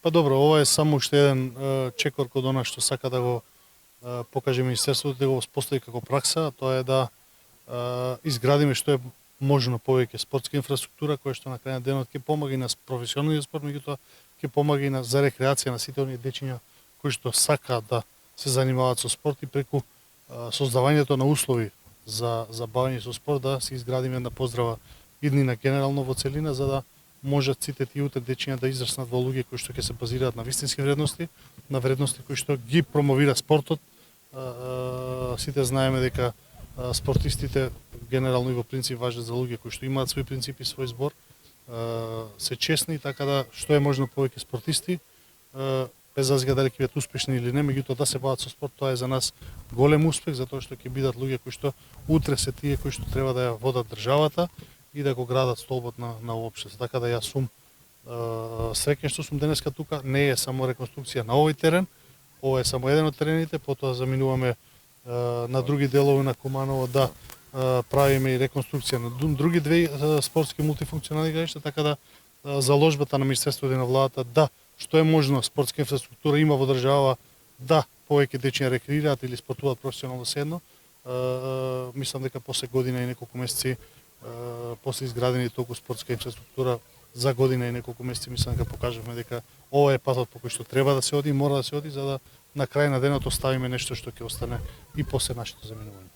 Па добро, ова е само уште еден чекор код она што сака да го покаже Министерството, да го воспостави како пракса, тоа е да изградиме што е можно повеќе спортска инфраструктура, која што на крај на денот ќе помага и на професионалниот спорт, меѓутоа ќе помага и за рекреација на сите оние дечиња кои што сакаат да се занимаваат со спорт и преку создавањето на услови за бавење со спорт да се изградиме една поздрава иднина генерално во целина, за да можат сите тие утре дечиња да израснат во луѓе кои што ќе се базираат на вистински вредности, на вредности кои што ги промовира спортот. Сите знаеме дека спортистите генерално и во принцип важат за луѓе кои што имаат свои принципи, свој збор, се честни, така да што е можно повеќе спортисти, без разлика дали ќе бидат успешни или не, меѓутоа да се бават со спорт, тоа е за нас голем успех, затоа што ќе бидат луѓе кои што утре се тие кои што треба да ја водат државата и да го градат столбот на општеството. Така да јас сум среќен што сум денеска тука. Не е само реконструкција на овој терен, ова е само еден од терените, потоа заминуваме на други делови на Куманово да правиме и реконструкција на други две спортски мултифункционални игралишта, така да заложбата на Министерството и на владата да што е можно спортска инфраструктура има во држава, да повеќе дечиња рекреираат или спортуваат професионално седно. Мислам дека после година и неколку месеци после изградени толку спортска инфраструктура за година и неколку месеци, мислам дека покажавме дека ова е патот по кој што треба да се оди и мора да се оди, за да на крај на денот оставиме нешто што ќе остане и после нашето заминување.